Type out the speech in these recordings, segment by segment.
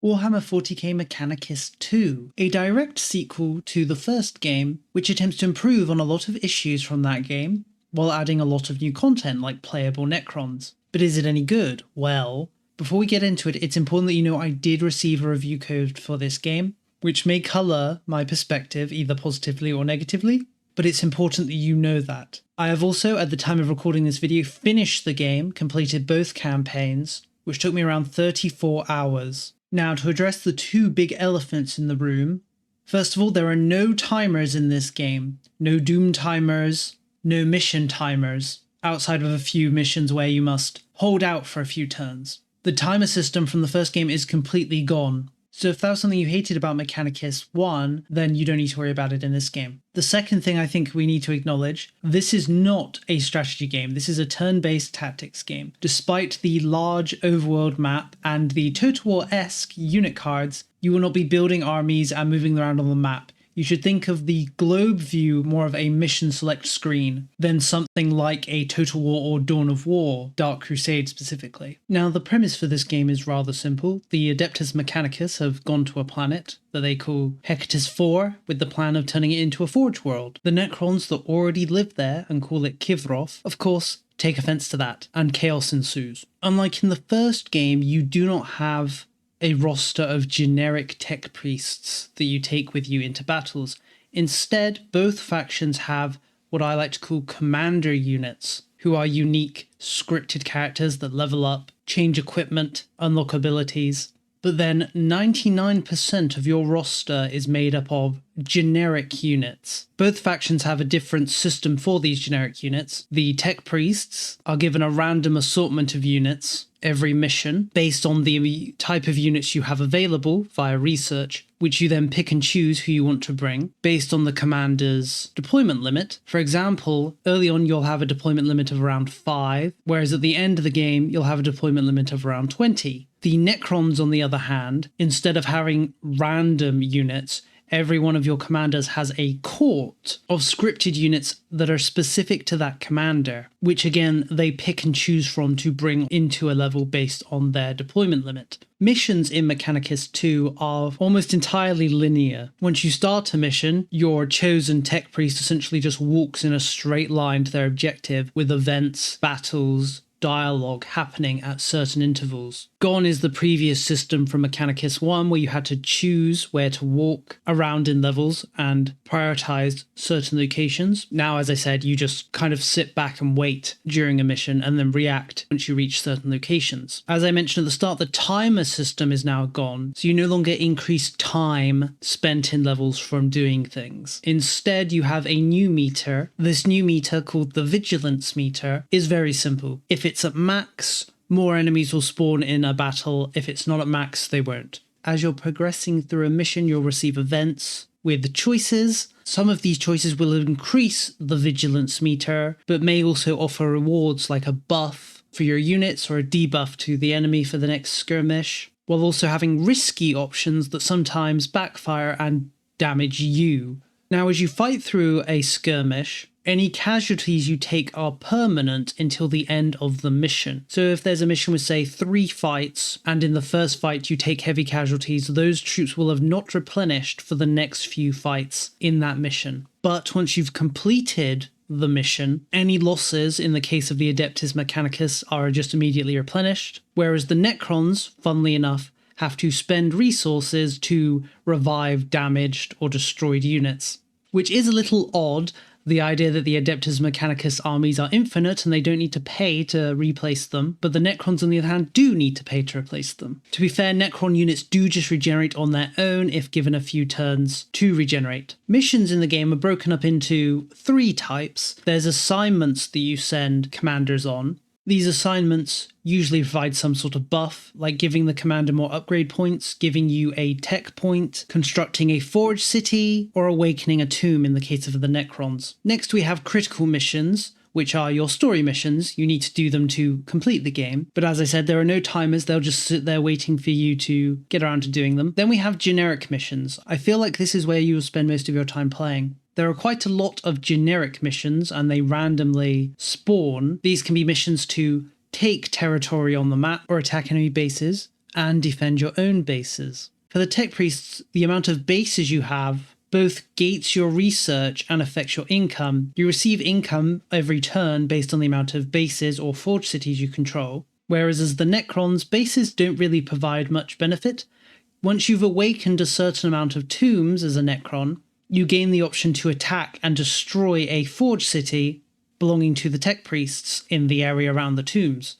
Warhammer 40k Mechanicus 2, a direct sequel to the first game, which attempts to improve on a lot of issues from that game, while adding a lot of new content like playable Necrons. But is it any good? Well, before we get into it, it's important that you know I did receive a review code for this game, which may colour my perspective either positively or negatively, but it's important that you know that. I have also, at the time of recording this video, finished the game, completed both campaigns, which took me around 34 hours. Now, to address the two big elephants in the room, first of all, there are no timers in this game. No doom timers, no mission timers, outside of a few missions where you must hold out for a few turns. The timer system from the first game is completely gone. So if that was something you hated about Mechanicus 1, then you don't need to worry about it in this game. The second thing I think we need to acknowledge, this is not a strategy game. This is a turn-based tactics game. Despite the large overworld map and the Total War-esque unit cards, you will not be building armies and moving around on the map. You should think of the globe view more of a mission select screen than something like a Total War or Dawn of War, Dark Crusade specifically. Now, the premise for this game is rather simple. The Adeptus Mechanicus have gone to a planet that they call Hecatus 4 with the plan of turning it into a Forge world. The Necrons that already live there and call it Kivroth, of course, take offense to that, and chaos ensues. Unlike in the first game, you do not have a roster of generic tech priests that you take with you into battles. Instead, both factions have what I like to call commander units, who are unique, scripted characters that level up, change equipment, unlock abilities. But then 99% of your roster is made up of generic units. Both factions have a different system for these generic units. The tech priests are given a random assortment of units every mission based on the type of units you have available via research, which you then pick and choose who you want to bring based on the commander's deployment limit. For example, early on you'll have a deployment limit of around 5, whereas at the end of the game you'll have a deployment limit of around 20. The Necrons, on the other hand, instead of having random units, every one of your commanders has a court of scripted units that are specific to that commander, which again, they pick and choose from to bring into a level based on their deployment limit. Missions in Mechanicus 2 are almost entirely linear. Once you start a mission, your chosen tech priest essentially just walks in a straight line to their objective with events, battles, dialogue happening at certain intervals. Gone is the previous system from Mechanicus 1 where you had to choose where to walk around in levels and prioritize certain locations. Now, as I said, you just kind of sit back and wait during a mission and then react once you reach certain locations. As I mentioned at the start, the timer system is now gone, so you no longer increase time spent in levels from doing things. Instead, you have a new meter. This new meter, called the Vigilance meter, is very simple. If it's at max, more enemies will spawn in a battle. If it's not at max, they won't. As you're progressing through a mission, you'll receive events with choices. Some of these choices will increase the vigilance meter, but may also offer rewards like a buff for your units or a debuff to the enemy for the next skirmish, while also having risky options that sometimes backfire and damage you. Now, as you fight through a skirmish, any casualties you take are permanent until the end of the mission. So if there's a mission with, say, 3 fights, and in the first fight you take heavy casualties, those troops will have not replenished for the next few fights in that mission. But once you've completed the mission, any losses in the case of the Adeptus Mechanicus are just immediately replenished, whereas the Necrons, funnily enough, have to spend resources to revive damaged or destroyed units. Which is a little odd, the idea that the Adeptus Mechanicus armies are infinite and they don't need to pay to replace them, but the Necrons on the other hand do need to pay to replace them. To be fair, Necron units do just regenerate on their own if given a few turns to regenerate. Missions in the game are broken up into 3 types. There's assignments that you send commanders on. These assignments usually provide some sort of buff, like giving the commander more upgrade points, giving you a tech point, constructing a forge city, or awakening a tomb in the case of the Necrons. Next we have critical missions, which are your story missions. You need to do them to complete the game. But as I said, there are no timers. They'll just sit there waiting for you to get around to doing them. Then we have generic missions. I feel like this is where you will spend most of your time playing. There are quite a lot of generic missions and they randomly spawn. These can be missions to take territory on the map or attack enemy bases. and defend your own bases. For the tech priests, the amount of bases you have both gates your research and affects your income. You receive income every turn based on the amount of bases or forge cities you control, whereas as the Necrons, bases don't really provide much benefit. Once you've awakened a certain amount of tombs as a Necron, you gain the option to attack and destroy a forge city belonging to the tech priests in the area around the tombs,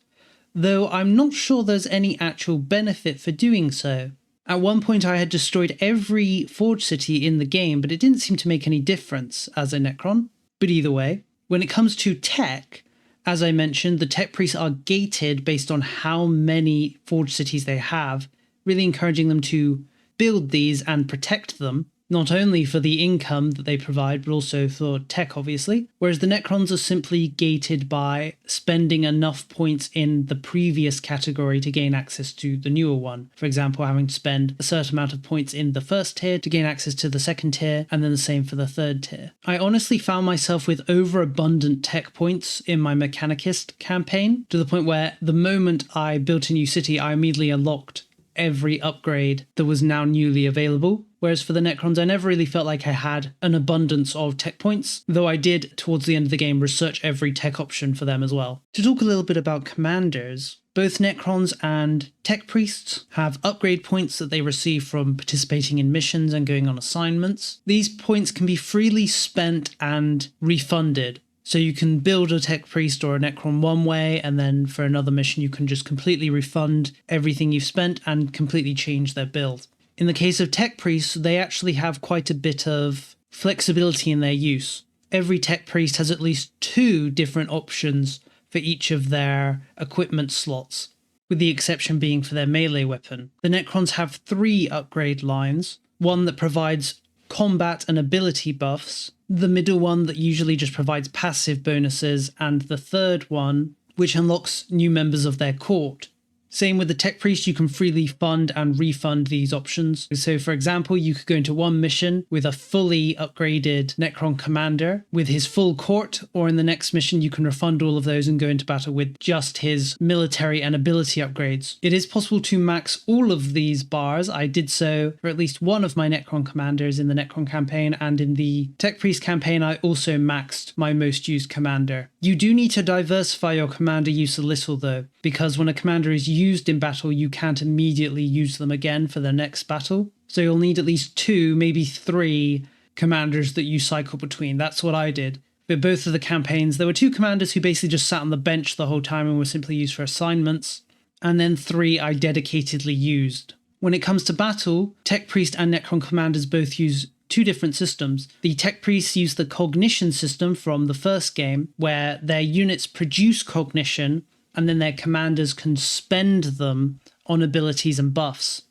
though I'm not sure there's any actual benefit for doing so. At one point I had destroyed every forge city in the game, but it didn't seem to make any difference as a Necron. But either way, when it comes to tech, as I mentioned, the tech priests are gated based on how many forge cities they have, really encouraging them to build these and protect them, not only for the income that they provide, but also for tech, obviously. Whereas the Necrons are simply gated by spending enough points in the previous category to gain access to the newer one. For example, having to spend a certain amount of points in the first tier to gain access to the second tier, and then the same for the third tier. I honestly found myself with overabundant tech points in my Mechanicus campaign, to the point where the moment I built a new city, I immediately unlocked every upgrade that was now newly available. Whereas for the Necrons, I never really felt like I had an abundance of tech points, though I did, towards the end of the game, research every tech option for them as well. To talk a little bit about commanders, both Necrons and tech priests have upgrade points that they receive from participating in missions and going on assignments. These points can be freely spent and refunded. So you can build a tech priest or a Necron one way, and then for another mission you can just completely refund everything you've spent and completely change their build. In the case of tech priests, they actually have quite a bit of flexibility in their use. Every tech priest has at least 2 different options for each of their equipment slots, with the exception being for their melee weapon. The Necrons have 3 upgrade lines, one that provides combat and ability buffs, the middle one that usually just provides passive bonuses, and the third one which unlocks new members of their court. Same with the tech priest, you can freely fund and refund these options. So for example, you could go into one mission with a fully upgraded Necron commander with his full court, or in the next mission you can refund all of those and go into battle with just his military and ability upgrades. It is possible to max all of these bars. I did so for at least one of my Necron commanders in the Necron campaign, and in the tech priest campaign I also maxed my most used commander. You do need to diversify your commander use a little though, because when a commander is used in battle, you can't immediately use them again for the next battle. So you'll need at least 2, maybe 3 commanders that you cycle between. That's what I did. But both of the campaigns, there were 2 commanders who basically just sat on the bench the whole time and were simply used for assignments, and then 3 I dedicatedly used. When it comes to battle, tech priest and Necron commanders both use 2 different systems. The tech priests use the cognition system from the first game, where their units produce cognition and then their commanders can spend them on abilities and buffs.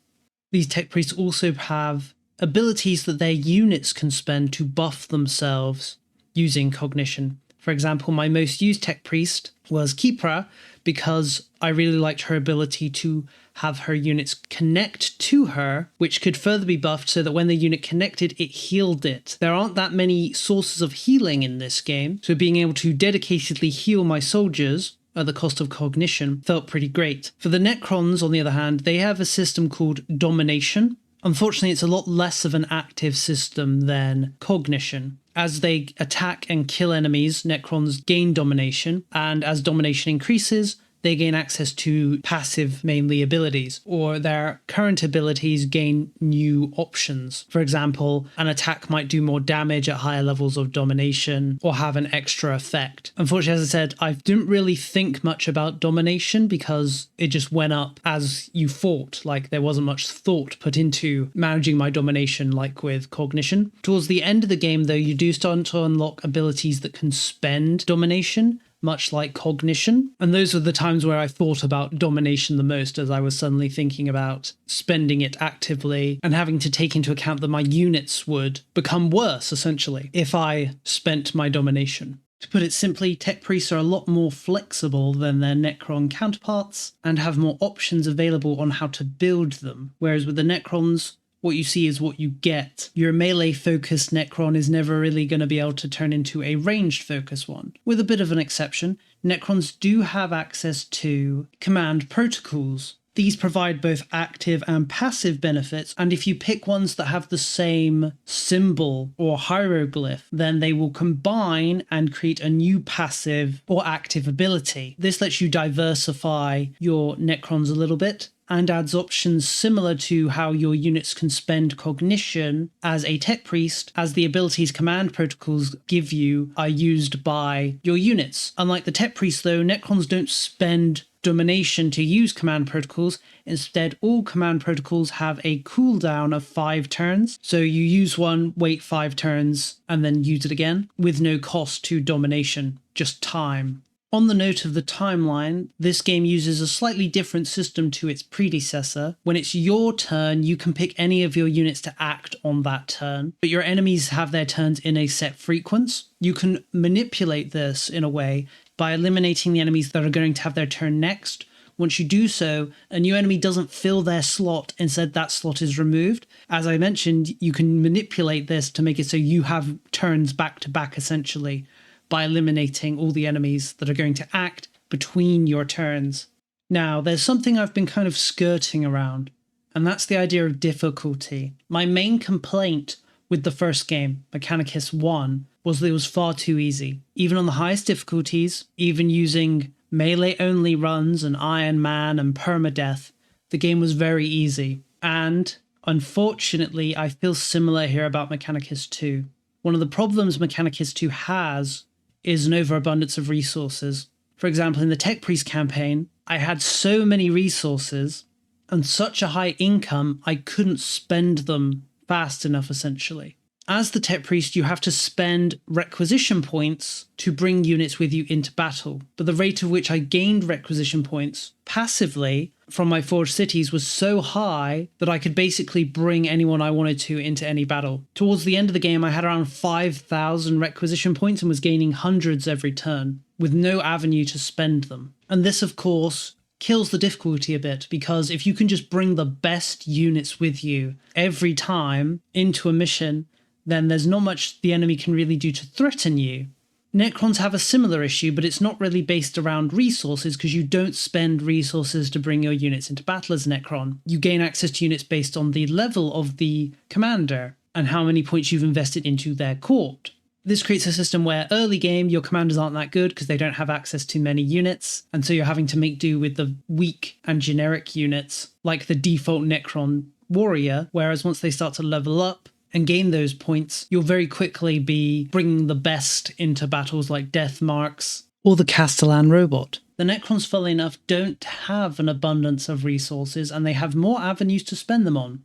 These tech priests also have abilities that their units can spend to buff themselves using cognition. For example, my most used tech priest was Kipra, because I really liked her ability to have her units connect to her, which could further be buffed so that when the unit connected, it healed it. There aren't that many sources of healing in this game, so being able to dedicatedly heal my soldiers at the cost of cognition felt pretty great. For the Necrons, on the other hand, they have a system called Domination. Unfortunately, it's a lot less of an active system than Cognition. As they attack and kill enemies, Necrons gain Domination, and as Domination increases, they gain access to passive, mainly, abilities, or their current abilities gain new options. For example, an attack might do more damage at higher levels of domination, or have an extra effect. Unfortunately, as I said, I didn't really think much about domination because it just went up as you fought. Like, there wasn't much thought put into managing my domination like with cognition. Towards the end of the game, though, you do start to unlock abilities that can spend domination, much like cognition. And those were the times where I thought about domination the most, as I was suddenly thinking about spending it actively and having to take into account that my units would become worse, essentially, if I spent my domination. To put it simply, tech priests are a lot more flexible than their Necron counterparts and have more options available on how to build them, whereas with the Necrons, what you see is what you get. Your melee-focused Necron is never really going to be able to turn into a ranged-focused one. With a bit of an exception, Necrons do have access to command protocols, These provide both active and passive benefits, and if you pick ones that have the same symbol or hieroglyph, then they will combine and create a new passive or active ability. This lets you diversify your Necrons a little bit and adds options similar to how your units can spend cognition as a tech priest, as the abilities command protocols give you are used by your units. Unlike the tech priest though, Necrons don't spend domination to use command protocols. Instead, all command protocols have a cooldown of 5 turns. So you use one, wait 5 turns, and then use it again with no cost to domination, just time. On the note of the timeline, this game uses a slightly different system to its predecessor. When it's your turn, you can pick any of your units to act on that turn, but your enemies have their turns in a set frequency. You can manipulate this in a way by eliminating the enemies that are going to have their turn next. Once you do so, a new enemy doesn't fill their slot, instead that slot is removed. As I mentioned, you can manipulate this to make it so you have turns back to back essentially, by eliminating all the enemies that are going to act between your turns. Now, there's something I've been kind of skirting around, and that's the idea of difficulty. My main complaint with the first game, Mechanicus 1, was that it was far too easy. Even on the highest difficulties, even using melee-only runs and Iron Man and permadeath, the game was very easy. And, unfortunately, I feel similar here about Mechanicus 2. One of the problems Mechanicus 2 has is an overabundance of resources. For example, in the Tech Priest campaign, I had so many resources and such a high income, I couldn't spend them fast enough, essentially. As the Tech Priest, you have to spend requisition points to bring units with you into battle, but the rate at which I gained requisition points passively from my forged cities was so high that I could basically bring anyone I wanted to into any battle. Towards the end of the game, I had around 5,000 requisition points and was gaining hundreds every turn, with no avenue to spend them. And this, of course, kills the difficulty a bit, because if you can just bring the best units with you every time into a mission, then there's not much the enemy can really do to threaten you. Necrons have a similar issue, but it's not really based around resources, because you don't spend resources to bring your units into battle as Necron. You gain access to units based on the level of the commander and how many points you've invested into their court. This creates a system where early game your commanders aren't that good because they don't have access to many units, and so you're having to make do with the weak and generic units like the default Necron warrior, whereas once they start to level up and gain those points, you'll very quickly be bringing the best into battles like Death Marks or the Castellan robot. The Necrons, funnily enough, don't have an abundance of resources, and they have more avenues to spend them on.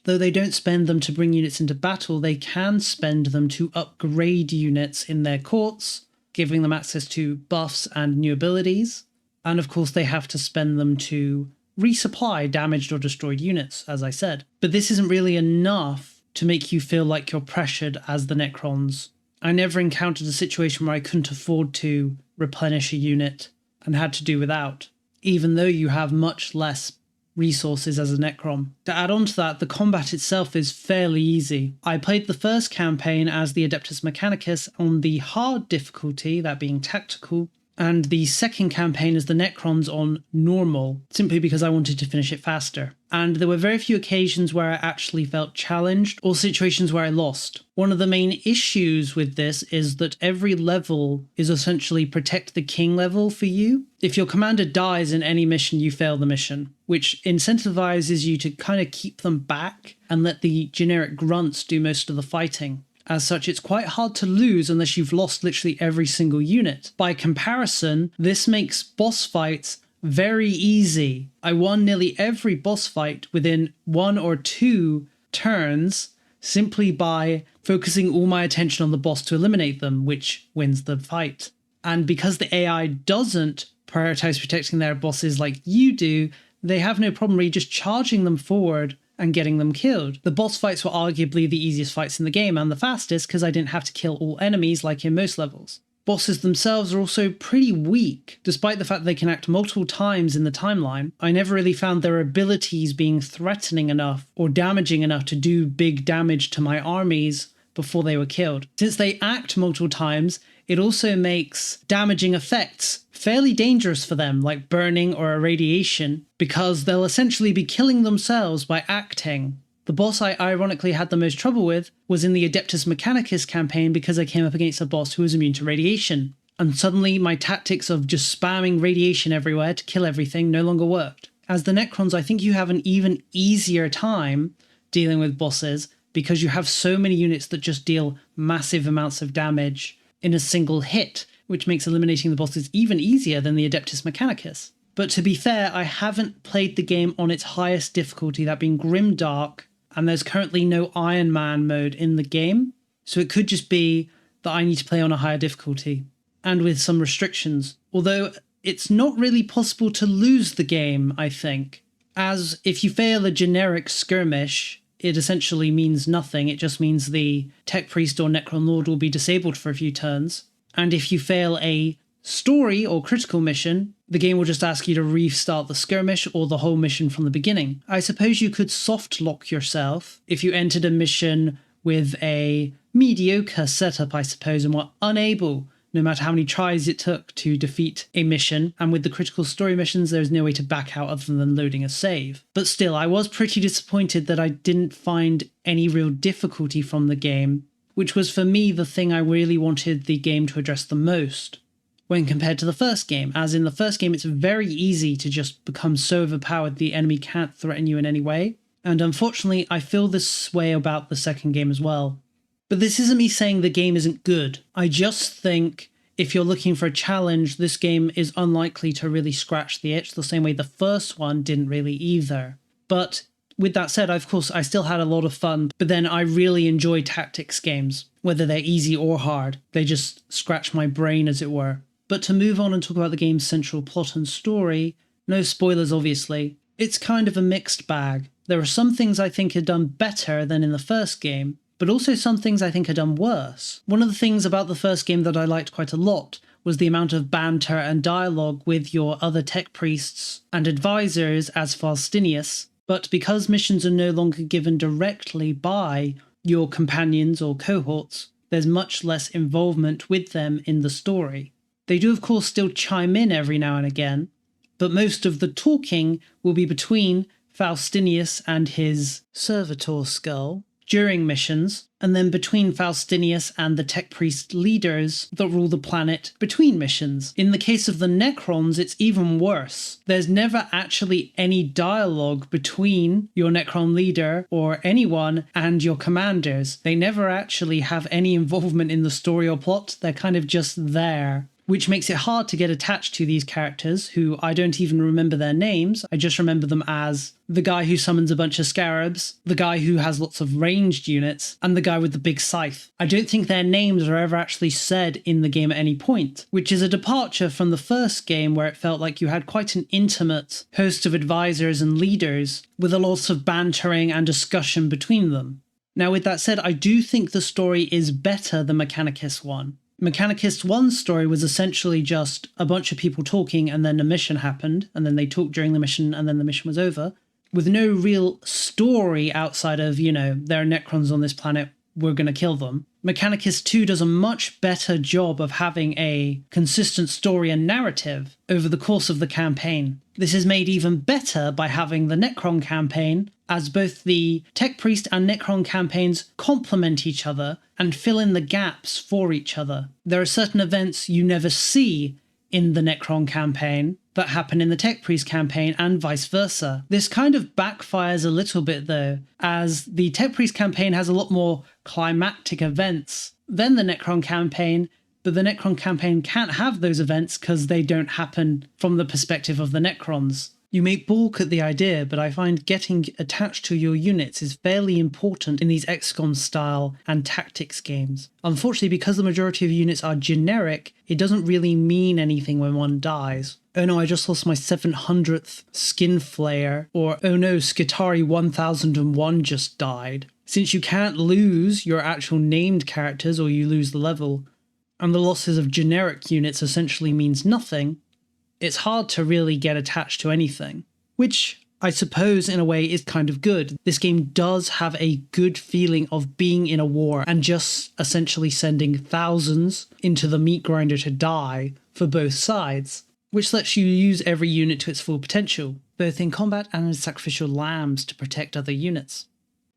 Though they don't spend them to bring units into battle, they can spend them to upgrade units in their courts, giving them access to buffs and new abilities. And of course they have to spend them to resupply damaged or destroyed units, as I said. But this isn't really enough to make you feel like you're pressured as the Necrons. I never encountered a situation where I couldn't afford to replenish a unit and had to do without, even though you have much less resources as a Necron. To add on to that, the combat itself is fairly easy. I played the first campaign as the Adeptus Mechanicus on the hard difficulty, that being tactical, and the second campaign as the Necrons on normal, simply because I wanted to finish it faster. And there were very few occasions where I actually felt challenged or situations where I lost. One of the main issues with this is that every level is essentially protect the king level for you. If your commander dies in any mission, you fail the mission, which incentivizes you to kind of keep them back and let the generic grunts do most of the fighting. As such, it's quite hard to lose unless you've lost literally every single unit. By comparison, this makes boss fights very easy. I won nearly every boss fight within 1 or 2 turns simply by focusing all my attention on the boss to eliminate them, which wins the fight. And because the AI doesn't prioritize protecting their bosses like you do, they have no problem really just charging them forward and getting them killed. The boss fights were arguably the easiest fights in the game and the fastest because I didn't have to kill all enemies like in most levels. Bosses themselves are also pretty weak, despite the fact that they can act multiple times in the timeline. I never really found their abilities being threatening enough or damaging enough to do big damage to my armies before they were killed. Since they act multiple times, it also makes damaging effects fairly dangerous for them, like burning or irradiation, because they'll essentially be killing themselves by acting. The boss I ironically had the most trouble with was in the Adeptus Mechanicus campaign because I came up against a boss who was immune to radiation. And suddenly my tactics of just spamming radiation everywhere to kill everything no longer worked. As the Necrons, I think you have an even easier time dealing with bosses because you have so many units that just deal massive amounts of damage in a single hit, which makes eliminating the bosses even easier than the Adeptus Mechanicus. But to be fair, I haven't played the game on its highest difficulty, that being Grimdark, and there's currently no Iron Man mode in the game, so it could just be that I need to play on a higher difficulty, and with some restrictions. Although it's not really possible to lose the game, I think, as if you fail a generic skirmish, it essentially means nothing. It just means the Tech Priest or Necron Lord will be disabled for a few turns. And if you fail a story or critical mission, the game will just ask you to restart the skirmish or the whole mission from the beginning. I suppose you could soft lock yourself if you entered a mission with a mediocre setup, I suppose, and were unable, no matter how many tries it took, to defeat a mission. And with the critical story missions, there's no way to back out other than loading a save. But still, I was pretty disappointed that I didn't find any real difficulty from the game, which was for me the thing I really wanted the game to address the most when compared to the first game. As in the first game, it's very easy to just become so overpowered the enemy can't threaten you in any way. And unfortunately, I feel this way about the second game as well. But this isn't me saying the game isn't good. I just think if you're looking for a challenge, this game is unlikely to really scratch the itch the same way the first one didn't really either. But with that said, of course, I still had a lot of fun, but then I really enjoy tactics games, whether they're easy or hard. They just scratch my brain, as it were. But to move on and talk about the game's central plot and story, no spoilers obviously, it's kind of a mixed bag. There are some things I think are done better than in the first game, but also some things I think are done worse. One of the things about the first game that I liked quite a lot was the amount of banter and dialogue with your other tech priests and advisors as Faustinius, but because missions are no longer given directly by your companions or cohorts, there's much less involvement with them in the story. They do of course still chime in every now and again, but most of the talking will be between Faustinius and his servitor skull during missions, and then between Faustinius and the tech priest leaders that rule the planet between missions. In the case of the Necrons, it's even worse. There's never actually any dialogue between your Necron leader or anyone and your commanders. They never actually have any involvement in the story or plot. They're kind of just there, which makes it hard to get attached to these characters, who I don't even remember their names. I just remember them as the guy who summons a bunch of scarabs, the guy who has lots of ranged units, and the guy with the big scythe. I don't think their names are ever actually said in the game at any point, which is a departure from the first game where it felt like you had quite an intimate host of advisors and leaders with a lot of bantering and discussion between them. Now with that said, I do think the story is better than Mechanicus 1. Mechanicus 1's story was essentially just a bunch of people talking and then a mission happened, and then they talked during the mission and then the mission was over, with no real story outside of, there are Necrons on this planet, we're going to kill them. Mechanicus 2 does a much better job of having a consistent story and narrative over the course of the campaign. This is made even better by having the Necron campaign, as both the Tech Priest and Necron campaigns complement each other and fill in the gaps for each other. There are certain events you never see in the Necron campaign that happen in the Tech Priest campaign and vice versa. This kind of backfires a little bit though, as the Tech Priest campaign has a lot more climactic events than the Necron campaign, but the Necron campaign can't have those events because they don't happen from the perspective of the Necrons. You may balk at the idea, but I find getting attached to your units is fairly important in these XCOM style and tactics games. Unfortunately, because the majority of units are generic, it doesn't really mean anything when one dies. Oh no, I just lost my 700th Skin Flayer, or oh no, Skitari 1001 just died. Since you can't lose your actual named characters or you lose the level, and the losses of generic units essentially means nothing, it's hard to really get attached to anything. Which I suppose in a way is kind of good. This game does have a good feeling of being in a war and just essentially sending thousands into the meat grinder to die for both sides, which lets you use every unit to its full potential, both in combat and as sacrificial lambs to protect other units.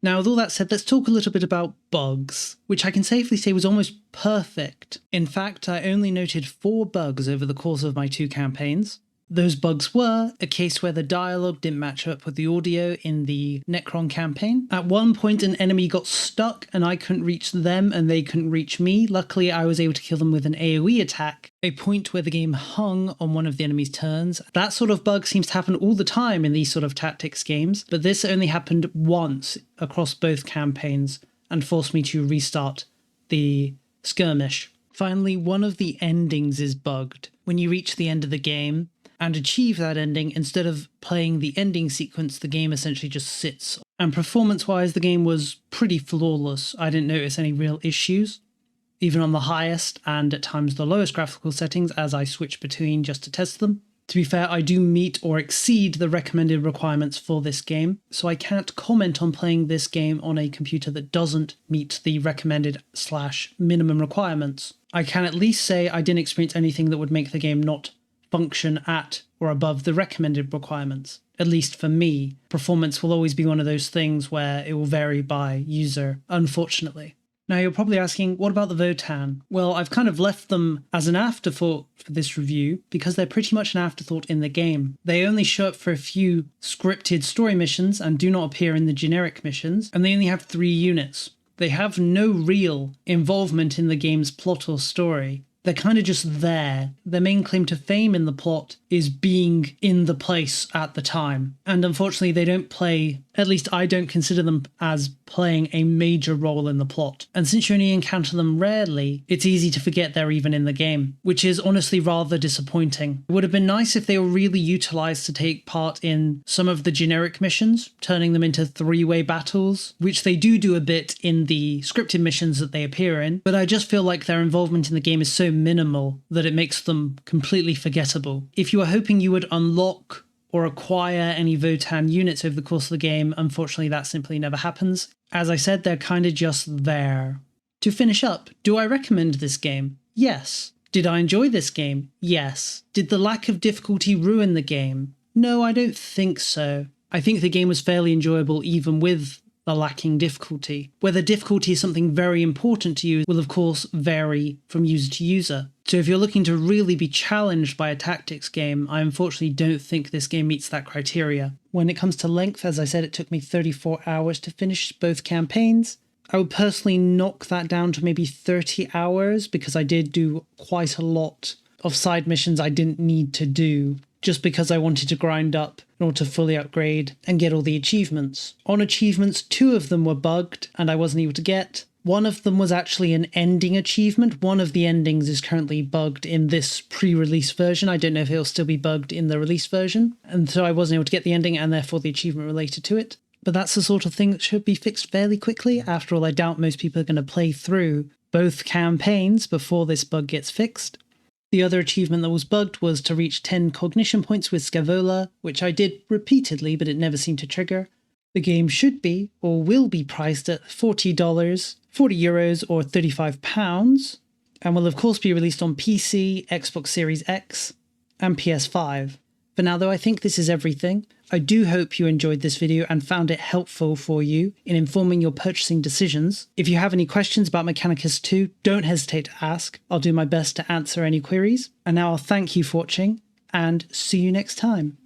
Now, with all that said, let's talk a little bit about bugs, which I can safely say was almost perfect. In fact, I only noted 4 bugs over the course of my 2 campaigns. Those bugs were a case where the dialogue didn't match up with the audio in the Necron campaign. At one point, an enemy got stuck and I couldn't reach them and they couldn't reach me. Luckily, I was able to kill them with an AoE attack, a point where the game hung on one of the enemy's turns. That sort of bug seems to happen all the time in these sort of tactics games, but this only happened once across both campaigns and forced me to restart the skirmish. Finally, one of the endings is bugged. When you reach the end of the game and achieve that ending, instead of playing the ending sequence, the game essentially just sits. And performance-wise, the game was pretty flawless. I didn't notice any real issues, even on the highest and at times the lowest graphical settings as I switch between just to test them. To be fair, I do meet or exceed the recommended requirements for this game, so I can't comment on playing this game on a computer that doesn't meet the recommended/minimum requirements. I can at least say I didn't experience anything that would make the game not function at or above the recommended requirements. At least for me, performance will always be one of those things where it will vary by user, unfortunately. Now you're probably asking, what about the Votann? Well, I've kind of left them as an afterthought for this review because they're pretty much an afterthought in the game. They only show up for a few scripted story missions and do not appear in the generic missions, and they only have 3 units. They have no real involvement in the game's plot or story. They're kind of just there. Their main claim to fame in the plot is being in the place at the time. And unfortunately, they don't play, at least I don't consider them as playing a major role in the plot. And since you only encounter them rarely, it's easy to forget they're even in the game, which is honestly rather disappointing. It would have been nice if they were really utilized to take part in some of the generic missions, turning them into 3-way battles, which they do a bit in the scripted missions that they appear in. But I just feel like their involvement in the game is so minimal that it makes them completely forgettable. If you were hoping you would unlock or acquire any Votann units over the course of the game, unfortunately that simply never happens. As I said, they're kind of just there. To finish up, do I recommend this game? Yes. Did I enjoy this game? Yes. Did the lack of difficulty ruin the game? No, I don't think so. I think the game was fairly enjoyable even with the lacking difficulty. Whether difficulty is something very important to you will of course vary from user to user. So if you're looking to really be challenged by a tactics game, I unfortunately don't think this game meets that criteria. When it comes to length, as I said, it took me 34 hours to finish both campaigns. I would personally knock that down to maybe 30 hours because I did do quite a lot of side missions I didn't need to do, just because I wanted to grind up in order to fully upgrade and get all the achievements. On achievements, 2 of them were bugged and I wasn't able to get. One of them was actually an ending achievement. One of the endings is currently bugged in this pre-release version. I don't know if it'll still be bugged in the release version. And so I wasn't able to get the ending and therefore the achievement related to it. But that's the sort of thing that should be fixed fairly quickly. After all, I doubt most people are going to play through both campaigns before this bug gets fixed. The other achievement that was bugged was to reach 10 cognition points with Scavola, which I did repeatedly, but it never seemed to trigger. The game should be, or will be, priced at $40, €40 or £35, and will of course be released on PC, Xbox Series X, and PS5. For now though, I think this is everything. I do hope you enjoyed this video and found it helpful for you in informing your purchasing decisions. If you have any questions about Mechanicus 2, don't hesitate to ask. I'll do my best to answer any queries. And now I'll thank you for watching, and see you next time.